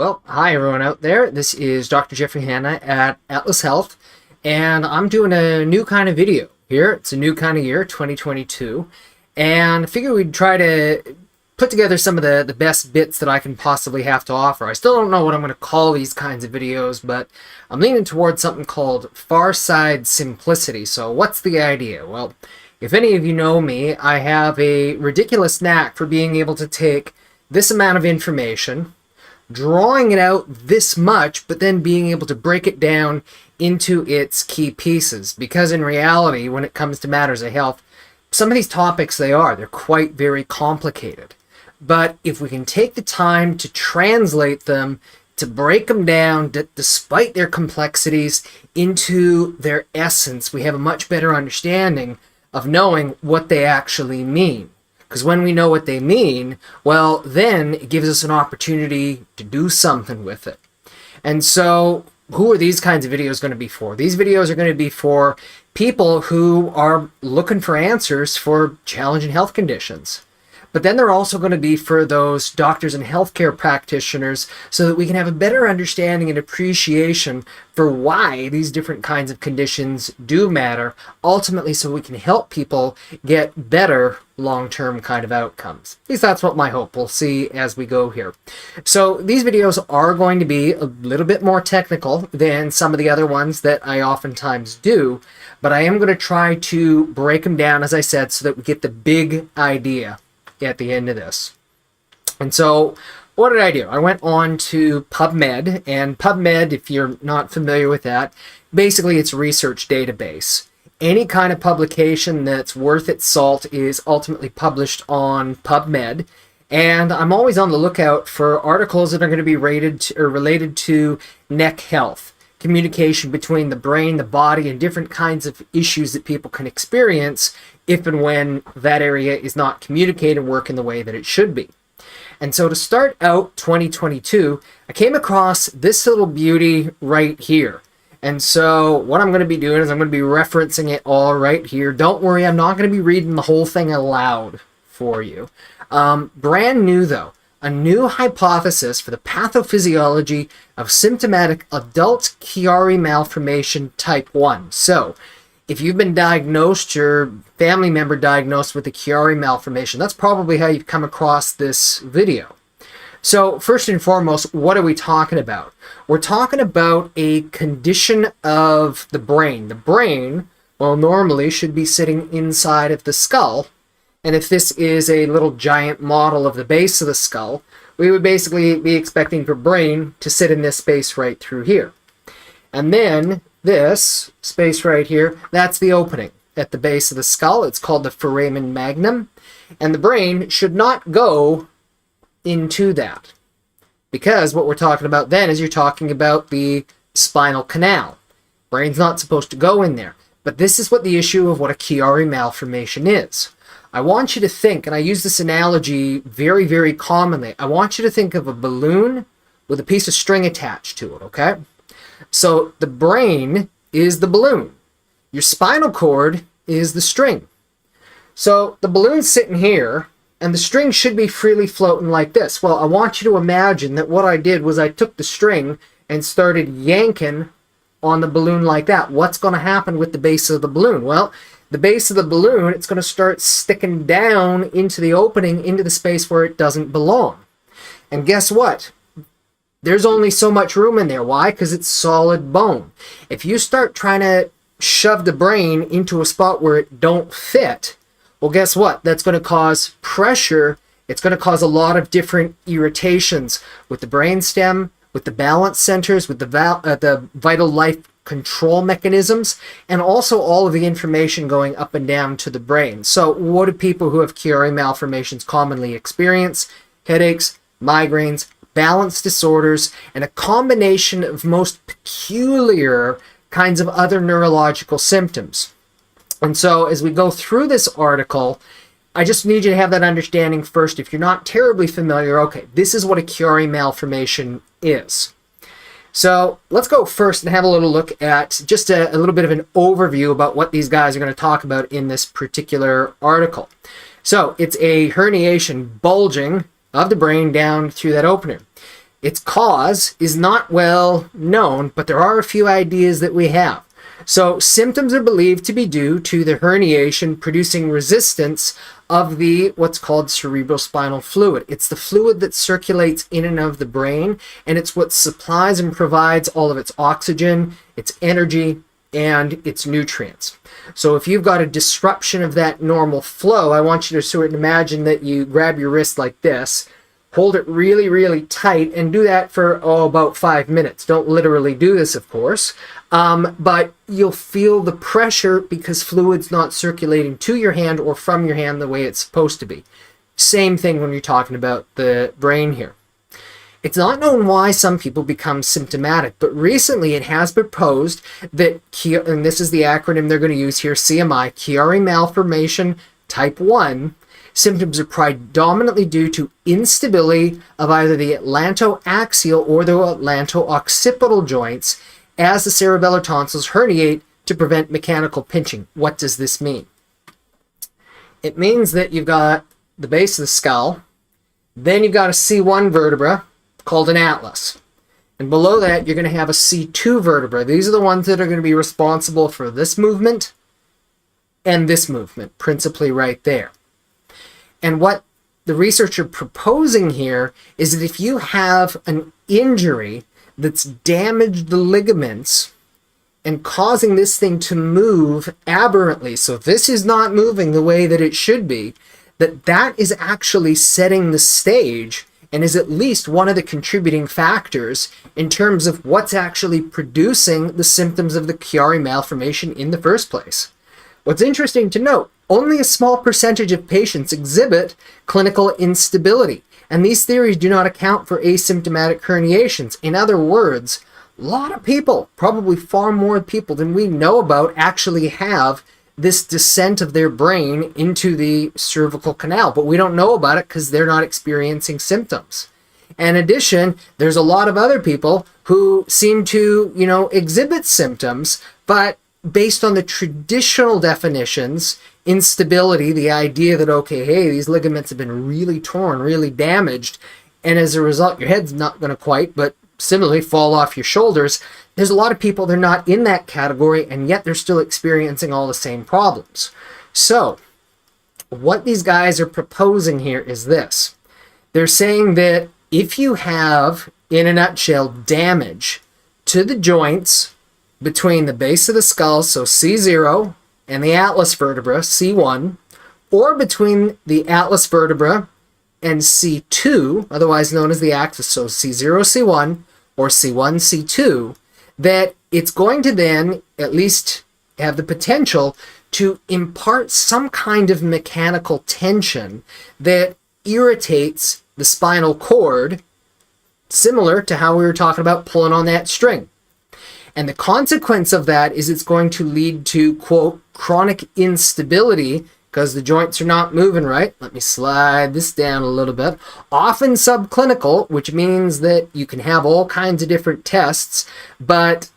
Well, hi everyone out there. This is Dr. Jeffrey Hanna at Atlas Health, and I'm doing a new kind of video here. It's a new kind of year, 2022, and I figured we'd try to put together some of the best bits that I can possibly have to offer. I still don't know what I'm going to call these kinds of videos, but I'm leaning towards something called Far Side Simplicity. So what's the idea? Well, if any of you know me, I have a ridiculous knack for being able to take this amount of information, drawing it out this much, but then being able to break it down into its key pieces. Because in reality, when it comes to matters of health, some of these topics, they're quite very complicated. But if we can take the time to translate them, to break them down, despite their complexities, into their essence, we have a much better understanding of knowing what they actually mean. Because when we know what they mean, well, then it gives us an opportunity to do something with it. And so, who are these kinds of videos going to be for? These videos are going to be for people who are looking for answers for challenging health conditions. But then they're also going to be for those doctors and healthcare practitioners so that we can have a better understanding and appreciation for why these different kinds of conditions do matter, ultimately so we can help people get better long-term kind of outcomes. At least that's what my hope. We'll see as we go here. So these videos are going to be a little bit more technical than some of the other ones that I oftentimes do, but I am going to try to break them down, as I said, so that we get the big idea at the end of this. And so what did I do? I went on to PubMed, and PubMed, if you're not familiar with that, basically it's a research database. Any kind of publication that's worth its salt is ultimately published on PubMed, and I'm always on the lookout for articles that are going to be related to neck health, communication between the brain, the body, and different kinds of issues that people can experience if and when that area is not communicated and working the way that it should be. And so to start out 2022, I came across this little beauty right here. And so what I'm going to be doing is I'm going to be referencing it all right here. Don't worry, I'm not going to be reading the whole thing aloud for you. Brand new though. A new hypothesis for the pathophysiology of symptomatic adult Chiari Malformation type 1. So, if you've been diagnosed, your family member diagnosed with a Chiari Malformation, that's probably how you've come across this video. So, first and foremost, what are we talking about? We're talking about a condition of the brain. The brain, well, normally should be sitting inside of the skull. And if this is a little giant model of the base of the skull, we would basically be expecting the brain to sit in this space right through here. And then this space right here, that's the opening at the base of the skull. It's called the foramen magnum. And the brain should not go into that. Because what we're talking about then is you're talking about the spinal canal. Brain's not supposed to go in there. But this is what the issue of what a Chiari malformation is. I want you to think, and I use this analogy very, very commonly, I want you to think of a balloon with a piece of string attached to it, okay? So the brain is the balloon. Your spinal cord is the string. So the balloon's sitting here, and the string should be freely floating like this. Well, I want you to imagine that what I did was I took the string and started yanking on the balloon like that. What's going to happen with the base of the balloon? Well, the base of the balloon, it's going to start sticking down into the opening, into the space where it doesn't belong. And guess what? There's only so much room in there. Why? Because it's solid bone. If you start trying to shove the brain into a spot where it don't fit, well, guess what? That's going to cause pressure. It's going to cause a lot of different irritations with the brainstem, with the balance centers, with the vital life control mechanisms, and also all of the information going up and down to the brain. So what do people who have Chiari malformations commonly experience? Headaches, migraines, balance disorders, and a combination of most peculiar kinds of other neurological symptoms. And so as we go through this article, I just need you to have that understanding first. If you're not terribly familiar, okay, this is what a Chiari malformation is. So let's go first and have a little look at just a little bit of an overview about what these guys are going to talk about in this particular article. So it's a herniation, bulging of the brain down through that opening. Its cause is not well known, but there are a few ideas that we have. So symptoms are believed to be due to the herniation producing resistance of the what's called cerebrospinal fluid. It's the fluid that circulates in and of the brain, and it's what supplies and provides all of its oxygen, its energy, and its nutrients. So if you've got a disruption of that normal flow, I want you to sort of imagine that you grab your wrist like this, hold it really, really tight, and do that for, about 5 minutes. Don't literally do this, of course, but you'll feel the pressure because fluid's not circulating to your hand or from your hand the way it's supposed to be. Same thing when you're talking about the brain here. It's not known why some people become symptomatic, but recently it has been proposed that, and this is the acronym they're going to use here, CMI, Chiari Malformation Type 1, symptoms are predominantly due to instability of either the atlantoaxial or the atlanto-occipital joints as the cerebellar tonsils herniate to prevent mechanical pinching. What does this mean? It means that you've got the base of the skull, then you've got a C1 vertebra called an atlas. And below that, you're going to have a C2 vertebra. These are the ones that are going to be responsible for this movement and this movement, principally right there. And what the researcher proposing here is that if you have an injury that's damaged the ligaments and causing this thing to move aberrantly, so this is not moving the way that it should be, that is actually setting the stage and is at least one of the contributing factors in terms of what's actually producing the symptoms of the Chiari malformation in the first place. What's interesting to note, only a small percentage of patients exhibit clinical instability, and these theories do not account for asymptomatic herniations. In other words, a lot of people, probably far more people than we know about, actually have this descent of their brain into the cervical canal, but we don't know about it because they're not experiencing symptoms. In addition, there's a lot of other people who seem to, exhibit symptoms, but based on the traditional definitions, instability, the idea that, okay, hey, these ligaments have been really torn, really damaged, and as a result, your head's not going to quite, but similarly fall off your shoulders. There's a lot of people, they're not in that category, and yet they're still experiencing all the same problems. So, what these guys are proposing here is this. They're saying that if you have, in a nutshell, damage to the joints between the base of the skull, so C0, and the atlas vertebra, C1, or between the atlas vertebra and C2, otherwise known as the axis, so C0, C1, or C1, C2, that it's going to then at least have the potential to impart some kind of mechanical tension that irritates the spinal cord, similar to how we were talking about pulling on that string. And the consequence of that is it's going to lead to, quote, chronic instability because the joints are not moving right. Let me slide this down a little bit. Often subclinical, which means that you can have all kinds of different tests, but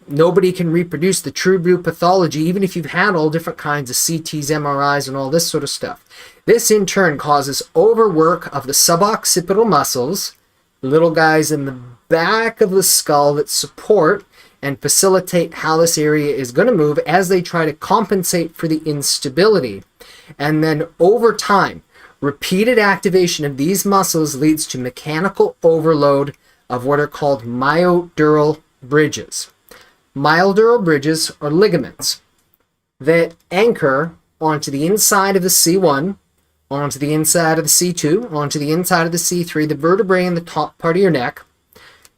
nobody can reproduce the true blue pathology, even if you've had all different kinds of CTs, MRIs, and all this sort of stuff. This, in turn, causes overwork of the suboccipital muscles, little guys in the back of the skull that support and facilitate how this area is going to move as they try to compensate for the instability. And then over time, repeated activation of these muscles leads to mechanical overload of what are called myodural bridges. Myodural bridges are ligaments that anchor onto the inside of the C1, onto the inside of the C2, onto the inside of the C3, the vertebrae in the top part of your neck,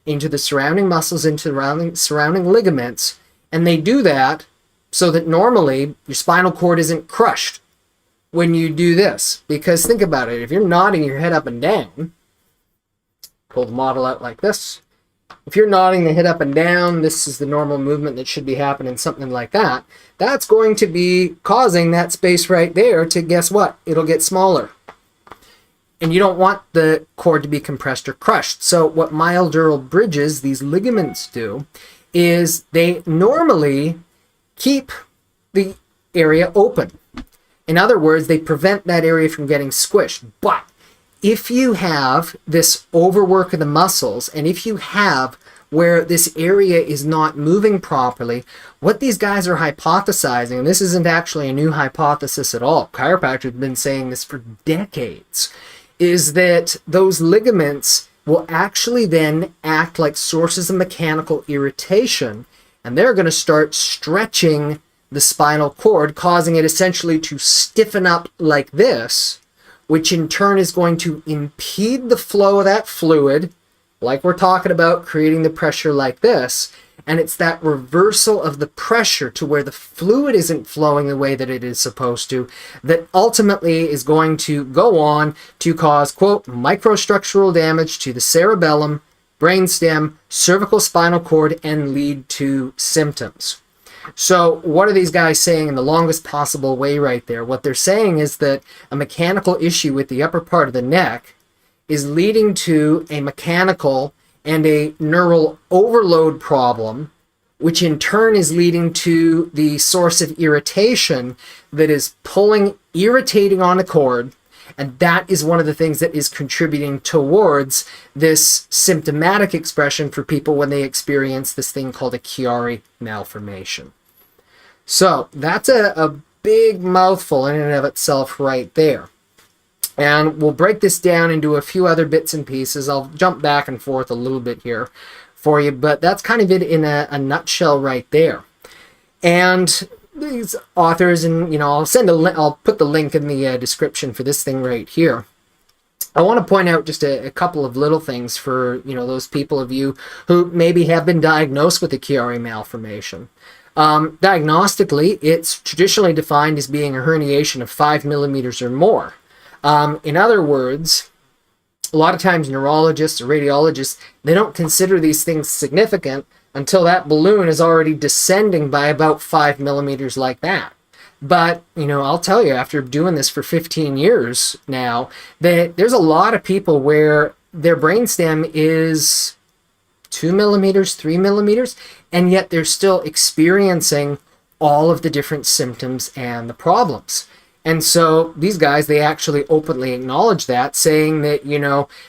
into the surrounding muscles, into the surrounding ligaments, and they do that so that normally your spinal cord isn't crushed when you do this. Because think about it, if you're nodding your head up and down, pull the model out like this, if you're nodding the head up and down, this is the normal movement that should be happening, something like that, that's going to be causing that space right there to, guess what, it'll get smaller. And you don't want the cord to be compressed or crushed. So what myodural bridges, these ligaments do, is they normally keep the area open. In other words, they prevent that area from getting squished. But if you have this overwork of the muscles, and if you have where this area is not moving properly, what these guys are hypothesizing, and this isn't actually a new hypothesis at all, chiropractors have been saying this for decades, is that those ligaments will actually then act like sources of mechanical irritation, and they're going to start stretching the spinal cord, causing it essentially to stiffen up like this, which in turn is going to impede the flow of that fluid, like we're talking about, creating the pressure like this. And it's that reversal of the pressure to where the fluid isn't flowing the way that it is supposed to, that ultimately is going to go on to cause, quote, microstructural damage to the cerebellum, brainstem, cervical spinal cord, and lead to symptoms. So what are these guys saying in the longest possible way right there? What they're saying is that a mechanical issue with the upper part of the neck is leading to a mechanical and a neural overload problem, which in turn is leading to the source of irritation that is irritating on the cord. And that is one of the things that is contributing towards this symptomatic expression for people when they experience this thing called a Chiari malformation. So that's a big mouthful in and of itself right there. And we'll break this down into a few other bits and pieces. I'll jump back and forth a little bit here for you, but that's kind of it in a nutshell right there. And these authors, and I'll put the link in the description for this thing right here. I want to point out just a couple of little things for those people of you who maybe have been diagnosed with a Chiari malformation. Diagnostically, it's traditionally defined as being a herniation of 5 millimeters or more. In other words, a lot of times neurologists or radiologists, they don't consider these things significant until that balloon is already descending by about 5 millimeters like that. But, I'll tell you, after doing this for 15 years now, that there's a lot of people where their brainstem is 2 millimeters, 3 millimeters, and yet they're still experiencing all of the different symptoms and the problems. And so these guys, they actually openly acknowledge that, saying that,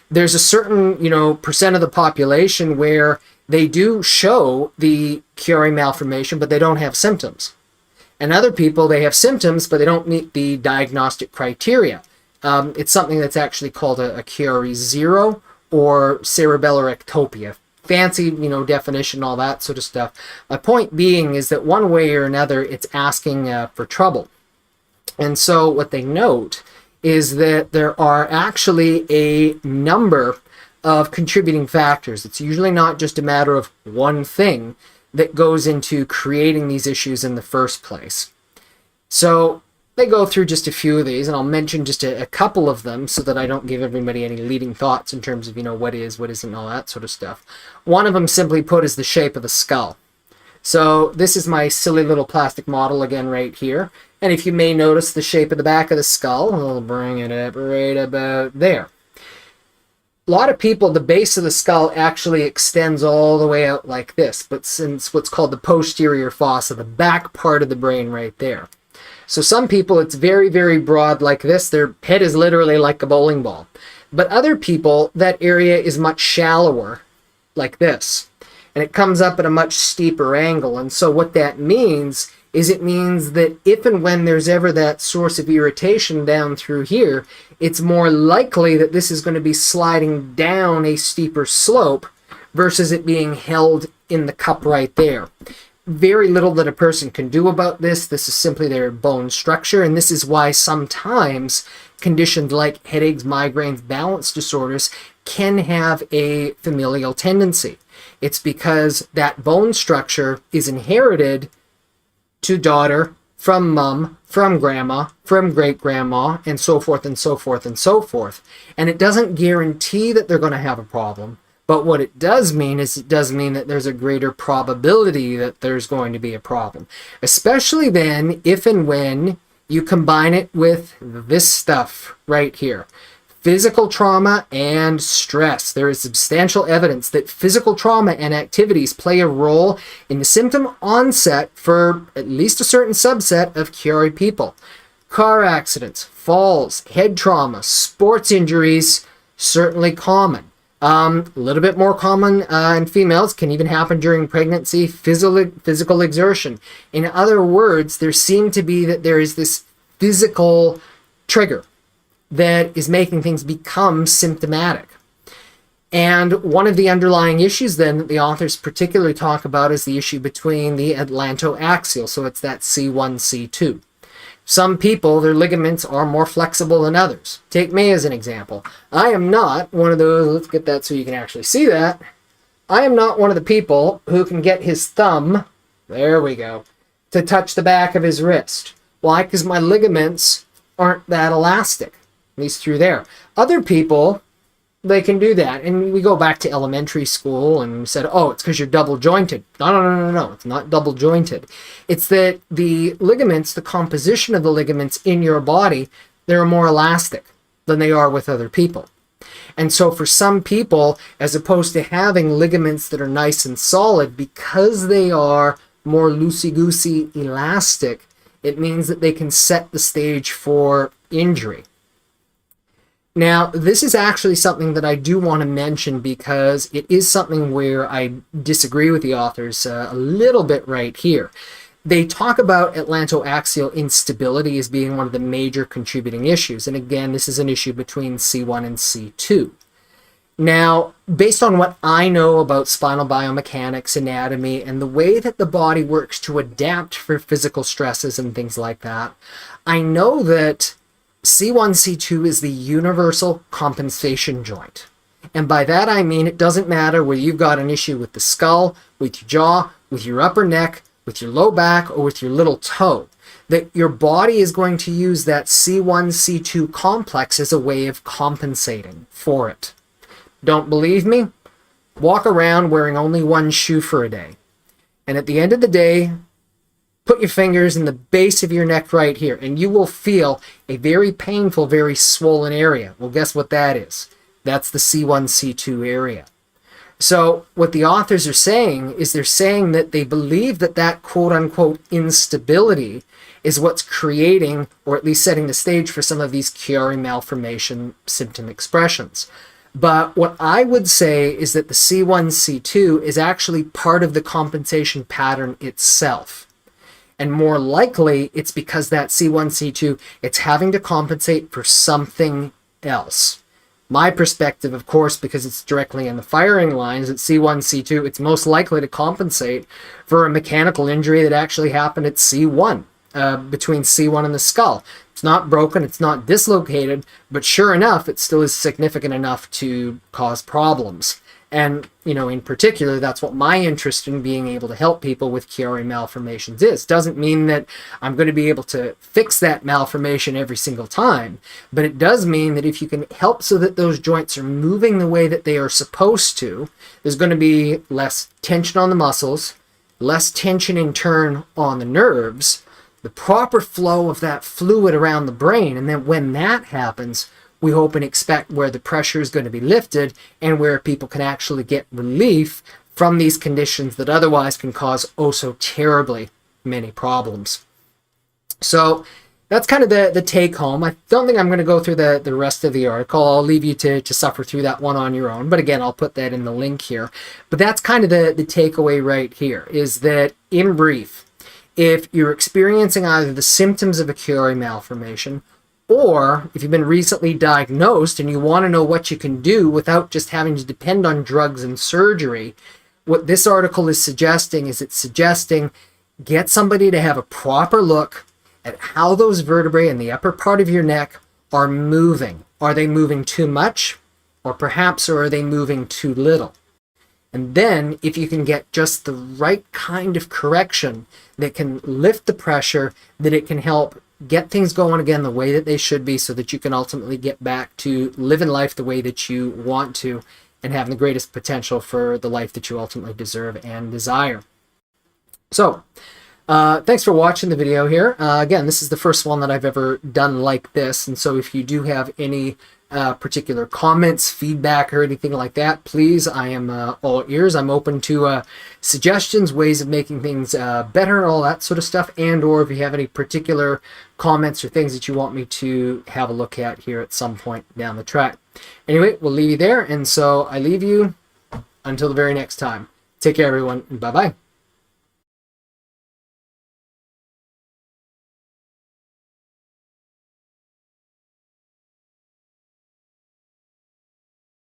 there's a certain, percent of the population where they do show the Chiari malformation, but they don't have symptoms. And other people, they have symptoms, but they don't meet the diagnostic criteria. It's something that's actually called a Chiari 0 or cerebellar ectopia. Fancy, definition, all that sort of stuff. My point being is that one way or another, it's asking for trouble. And so what they note is that there are actually a number of contributing factors. It's usually not just a matter of one thing that goes into creating these issues in the first place. So they go through just a few of these, and I'll mention just a couple of them so that I don't give everybody any leading thoughts in terms of, what is, what isn't, all that sort of stuff. One of them, simply put, is the shape of the skull. So this is my silly little plastic model again right here. And if you may notice the shape of the back of the skull, I'll bring it up right about there. A lot of people, the base of the skull actually extends all the way out like this, but since what's called the posterior fossa, the back part of the brain right there. So some people, it's very, very broad like this. Their head is literally like a bowling ball. But other people, that area is much shallower, like this. And it comes up at a much steeper angle. And so what that means is it means that if and when there's ever that source of irritation down through here, it's more likely that this is going to be sliding down a steeper slope versus it being held in the cup right there. Very little that a person can do about this. This is simply their bone structure, and this is why sometimes conditions like headaches, migraines, balance disorders can have a familial tendency. It's because that bone structure is inherited to daughter, from mom, from grandma, from great-grandma, and so forth and so forth and so forth. And it doesn't guarantee that they're going to have a problem, but what it does mean is it does mean that there's a greater probability that there's going to be a problem. Especially then, if and when you combine it with this stuff right here. Physical trauma and stress. There is substantial evidence that physical trauma and activities play a role in the symptom onset for at least a certain subset of Chiari people. Car accidents, falls, head trauma, sports injuries, certainly common. A little bit more common in females, can even happen during pregnancy, physical exertion. In other words, there seem to be that there is this physical trigger that is making things become symptomatic. And one of the underlying issues then that the authors particularly talk about is the issue between the atlantoaxial, so it's that C1, C2. Some people, their ligaments are more flexible than others. Take me as an example. I am not one of those, let's get that so you can actually see that. I am not one of the people who can get his thumb, there we go, to touch the back of his wrist. Why? Because my ligaments aren't that elastic, at least through there. Other people, they can do that. And we go back to elementary school and said, oh, it's because you're double jointed. No. It's not double jointed. It's that the ligaments, the composition of the ligaments in your body, they're more elastic than they are with other people. And so for some people, as opposed to having ligaments that are nice and solid, because they are more loosey-goosey elastic, it means that they can set the stage for injury. Now, this is actually something that I do want to mention because it is something where I disagree with the authors a little bit right here. They talk about atlantoaxial instability as being one of the major contributing issues. And again, this is an issue between C1 and C2. Now, based on what I know about spinal biomechanics, anatomy, and the way that the body works to adapt for physical stresses and things like that, I know that C1, C2 is the universal compensation joint. And by that I mean it doesn't matter whether you've got an issue with the skull, with your jaw, with your upper neck, with your low back, or with your little toe, that your body is going to use that C1, C2 complex as a way of compensating for it. Don't believe me? Walk around wearing only one shoe for a day. And at the end of the day, put your fingers in the base of your neck right here, and you will feel a very painful, very swollen area. Well, guess what that is? That's the C1, C2 area. So what the authors are saying is they're saying that they believe that that quote-unquote instability is what's creating, or at least setting the stage for some of these Chiari Malformation symptom expressions. But what I would say is that the C1, C2 is actually part of the compensation pattern itself. And more likely, it's because that C1, C2, it's having to compensate for something else. My perspective, of course, because it's directly in the firing lines at C1, C2, it's most likely to compensate for a mechanical injury that actually happened at C1, between C1 and the skull. It's not broken, it's not dislocated, but sure enough, it still is significant enough to cause problems. And, you know, in particular, that's what my interest in being able to help people with Chiari malformations is. Doesn't mean that I'm going to be able to fix that malformation every single time, but it does mean that if you can help so that those joints are moving the way that they are supposed to, there's going to be less tension on the muscles, less tension in turn on the nerves, the proper flow of that fluid around the brain, and then when that happens, we hope and expect where the pressure is going to be lifted and where people can actually get relief from these conditions that otherwise can cause oh so terribly many problems. So that's kind of the take home. I don't think I'm going to go through the rest of the article. I'll leave you to suffer through that one on your own. But again, I'll put that in the link here. But that's kind of the takeaway right here, is that in brief, if you're experiencing either the symptoms of a Chiari malformation, or if you've been recently diagnosed and you want to know what you can do without just having to depend on drugs and surgery, what this article is suggesting is it's suggesting get somebody to have a proper look at how those vertebrae in the upper part of your neck are moving. Are they moving too much? Or perhaps are they moving too little? And then if you can get just the right kind of correction that can lift the pressure, that it can help get things going again the way that they should be so that you can ultimately get back to living life the way that you want to and having the greatest potential for the life that you ultimately deserve and desire. So, thanks for watching the video here. Again, this is the first one that I've ever done like this, and so if you do have any particular comments, feedback, or anything like that, please, I am all ears. I'm open to suggestions, ways of making things better, all that sort of stuff, and or if you have any particular comments or things that you want me to have a look at here at some point down the track. Anyway, we'll leave you there, and so I leave you until the very next time. Take care, everyone, and bye-bye.